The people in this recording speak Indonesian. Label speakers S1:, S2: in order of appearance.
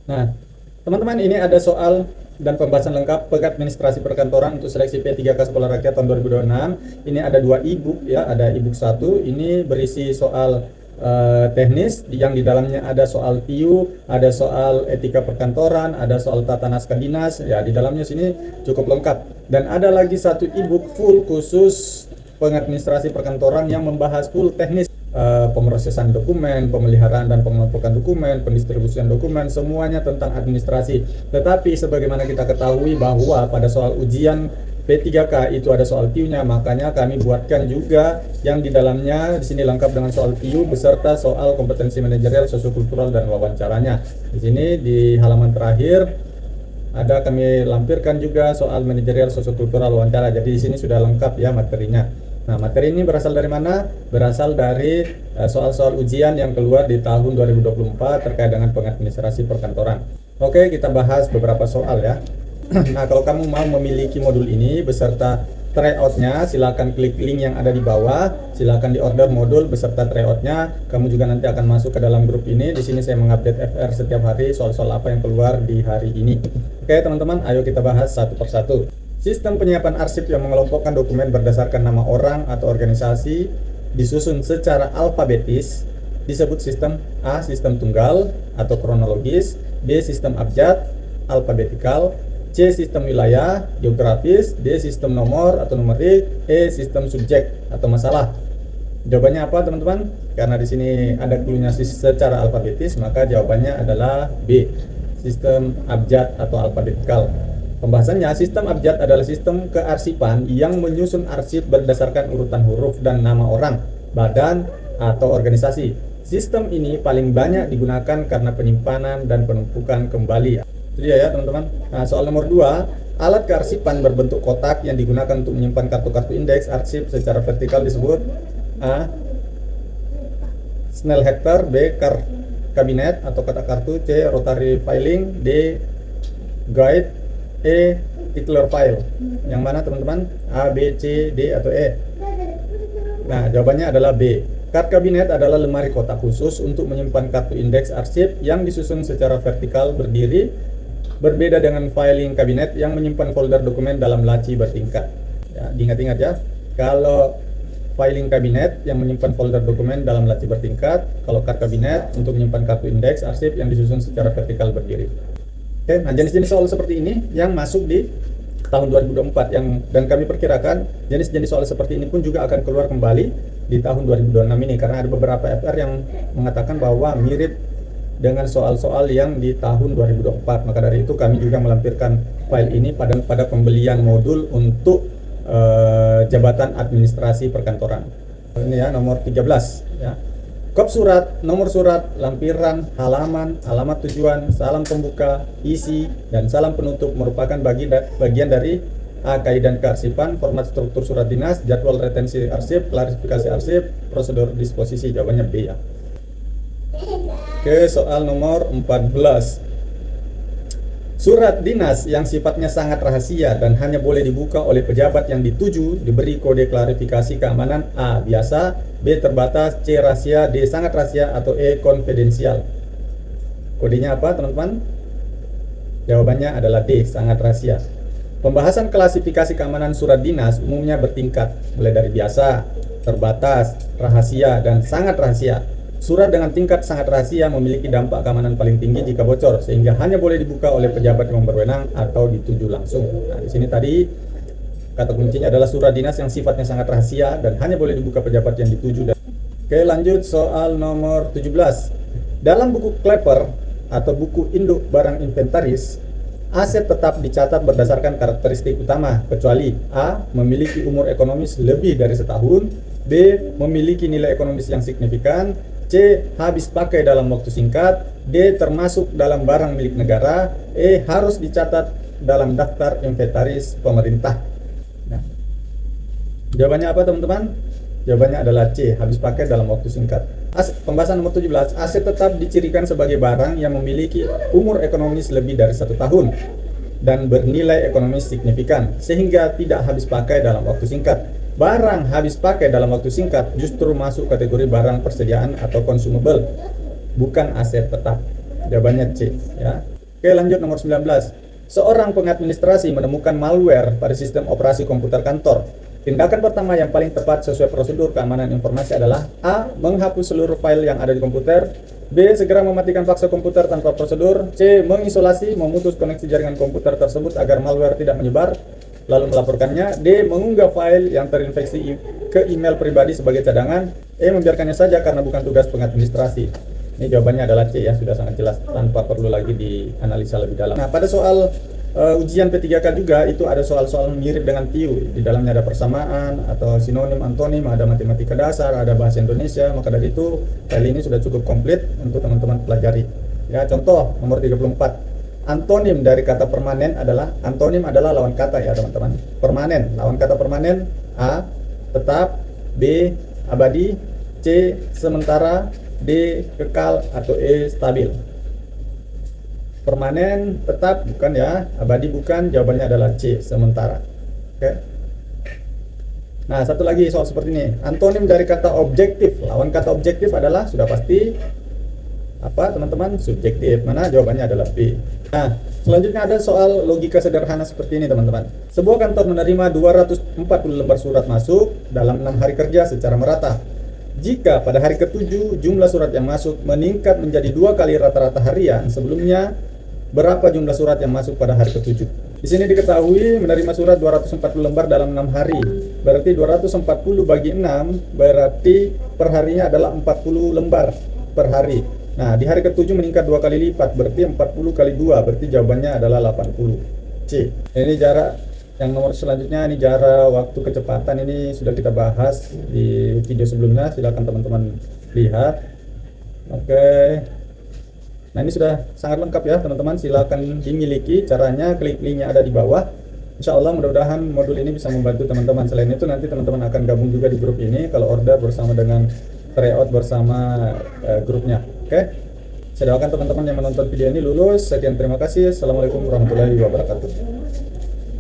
S1: Nah, teman-teman, ini ada soal dan pembahasan lengkap Pengadministrasi Perkantoran untuk seleksi P3K Sekolah Rakyat tahun 2026. Ini ada dua e-book ya, ada e-book satu, ini berisi soal teknis yang di dalamnya ada soal PIU, ada soal etika perkantoran, ada soal tata naskah dinas ya, di dalamnya sini cukup lengkap. Dan ada lagi satu e-book full khusus pengadministrasi perkantoran yang membahas full teknis pemrosesan dokumen, pemeliharaan dan pengelompokan dokumen, pendistribusian dokumen, semuanya tentang administrasi. Tetapi sebagaimana kita ketahui bahwa pada soal ujian P3K itu ada soal PIU-nya, makanya kami buatkan juga yang di dalamnya di sini lengkap dengan soal PIU beserta soal kompetensi manajerial, sosiokultural dan wawancaranya. Di sini di halaman terakhir ada kami lampirkan juga soal manajerial, sosiokultural, wawancara. Jadi di sini sudah lengkap ya materinya. Nah, materi ini berasal dari mana? Berasal dari soal-soal ujian yang keluar di tahun 2024 terkait dengan pengadministrasi perkantoran. Oke, kita bahas beberapa soal ya. Nah, kalau kamu mau memiliki modul ini beserta tryoutnya, silakan klik link yang ada di bawah. Silakan di order modul beserta tryoutnya. Kamu juga nanti akan masuk ke dalam grup ini. Di sini saya mengupdate FR setiap hari soal-soal apa yang keluar di hari ini. Oke, teman-teman, ayo kita bahas satu persatu. Sistem penyiapan arsip yang mengelompokkan dokumen berdasarkan nama orang atau organisasi disusun secara alfabetis disebut sistem A. Sistem tunggal atau kronologis, B. Sistem abjad alfabetikal, C. Sistem wilayah geografis, D. Sistem nomor atau numerik, E. Sistem subjek atau masalah. Jawabannya apa, teman-teman? Karena di sini ada cluenya secara alfabetis, maka jawabannya adalah B. Sistem abjad atau alfabetikal. Pembahasannya, sistem abjad adalah sistem kearsipan yang menyusun arsip berdasarkan urutan huruf dan nama orang, badan, atau organisasi. Sistem ini paling banyak digunakan karena penyimpanan dan penumpukan kembali. Itu dia ya, teman-teman. Nah, soal nomor 2, alat kearsipan berbentuk kotak yang digunakan untuk menyimpan kartu-kartu indeks arsip secara vertikal disebut A. Snell Hector, B. Kabinet atau kotak kartu, C. Rotary filing, D. Guide, E. Titler file. Yang mana, teman-teman? A, B, C, D, atau E? Nah, jawabannya adalah B. Card kabinet adalah lemari kotak khusus untuk menyimpan kartu indeks arsip yang disusun secara vertikal berdiri, berbeda dengan filing kabinet yang menyimpan folder dokumen dalam laci bertingkat. Ya, diingat-ingat ya. Kalau filing kabinet yang menyimpan folder dokumen dalam laci bertingkat, kalau card kabinet untuk menyimpan kartu indeks arsip yang disusun secara vertikal berdiri. Oke, nah jenis-jenis soal seperti ini yang masuk di tahun 2024 dan kami perkirakan jenis-jenis soal seperti ini pun juga akan keluar kembali di tahun 2026 ini karena ada beberapa FR yang mengatakan bahwa mirip dengan soal-soal yang di tahun 2024. Maka dari itu kami juga melampirkan file ini pada pembelian modul untuk jabatan administrasi perkantoran. Ini ya nomor 13 ya. Kop surat, nomor surat, lampiran, halaman, alamat tujuan, salam pembuka, isi, dan salam penutup merupakan bagian dari A. Kaidah kearsipan, format struktur surat dinas, jadwal retensi arsip, klarifikasi arsip, prosedur disposisi. Jawabannya B ya. Oke, soal nomor 14. Surat dinas yang sifatnya sangat rahasia dan hanya boleh dibuka oleh pejabat yang dituju diberi kode klarifikasi keamanan A. Biasa, B. Terbatas, C. Rahasia, D. Sangat rahasia, atau E. Konfidensial. Kodenya apa, teman-teman? Jawabannya adalah D. Sangat rahasia. Pembahasan klasifikasi keamanan surat dinas umumnya bertingkat, mulai dari biasa, terbatas, rahasia, dan sangat rahasia. Surat dengan tingkat sangat rahasia memiliki dampak keamanan paling tinggi jika bocor, sehingga hanya boleh dibuka oleh pejabat yang berwenang atau dituju langsung. Nah, di sini tadi kata kuncinya adalah surat dinas yang sifatnya sangat rahasia dan hanya boleh dibuka pejabat yang dituju. Oke, lanjut soal nomor 17. Dalam buku Klepper atau buku induk barang inventaris, aset tetap dicatat berdasarkan karakteristik utama, kecuali A. Memiliki umur ekonomis lebih dari setahun, B. Memiliki nilai ekonomis yang signifikan, C. Habis pakai dalam waktu singkat, D. Termasuk dalam barang milik negara, E. Harus dicatat dalam daftar inventaris pemerintah. Nah, jawabannya apa, teman-teman? Jawabannya adalah C. Habis pakai dalam waktu singkat. Pembahasan nomor 17. Aset tetap dicirikan sebagai barang yang memiliki umur ekonomis lebih dari 1 tahun dan bernilai ekonomis signifikan, sehingga tidak habis pakai dalam waktu singkat. Barang habis pakai dalam waktu singkat justru masuk kategori barang persediaan atau consumable, bukan aset tetap. Jawabannya C ya. Oke, lanjut nomor 19. Seorang pengadministrasi menemukan malware pada sistem operasi komputer kantor. Tindakan pertama yang paling tepat sesuai prosedur keamanan informasi adalah A. Menghapus seluruh file yang ada di komputer. B. Segera mematikan paksa komputer tanpa prosedur. C. Mengisolasi, memutus koneksi jaringan komputer tersebut agar malware tidak menyebar, lalu melaporkannya. D. Mengunggah file yang terinfeksi ke email pribadi sebagai cadangan. E. Membiarkannya saja karena bukan tugas pengadministrasi. Ini jawabannya adalah C ya, sudah sangat jelas tanpa perlu lagi dianalisa lebih dalam. Nah, pada soal ujian P3K juga itu ada soal-soal mirip dengan TIU. Di dalamnya ada persamaan atau sinonim, antonim, ada matematika dasar, ada bahasa Indonesia. Maka dari itu file ini sudah cukup komplit untuk teman-teman pelajari. Ya, contoh nomor 34. Antonim dari kata permanen adalah lawan kata ya, teman-teman. Permanen, lawan kata permanen A. Tetap, B. Abadi, C. Sementara, D. Kekal, atau E. Stabil. Permanen, tetap bukan ya, abadi bukan, jawabannya adalah C. Sementara. Oke. Nah, satu lagi soal seperti ini. Antonim dari kata objektif, lawan kata objektif adalah sudah pasti apa teman-teman? Subjektif. Mana jawabannya adalah B. Nah, selanjutnya ada soal logika sederhana seperti ini teman-teman. Sebuah kantor menerima 240 lembar surat masuk dalam 6 hari kerja secara merata. Jika pada hari ke-7 jumlah surat yang masuk meningkat menjadi 2 kali rata-rata harian sebelumnya, berapa jumlah surat yang masuk pada hari ke-7? Di sini diketahui menerima surat 240 lembar dalam 6 hari. Berarti 240 bagi 6 berarti perharinya adalah 40 lembar per hari. Nah, di hari ke-7 meningkat 2 kali lipat, berarti 40 kali 2, berarti jawabannya adalah 80. C. Ini jarak. Yang nomor selanjutnya ini jarak waktu kecepatan, ini sudah kita bahas di video sebelumnya, silakan teman-teman lihat. Oke. Nah, ini sudah sangat lengkap ya teman-teman, silakan dimiliki. Caranya klik linknya ada di bawah. Insya Allah mudah-mudahan modul ini bisa membantu teman-teman. Selain itu nanti teman-teman akan gabung juga di grup ini kalau order bersama dengan tryout bersama grupnya. Oke. Saya doakan teman-teman yang menonton video ini lulus. Sekian, terima kasih. Assalamualaikum warahmatullahi wabarakatuh.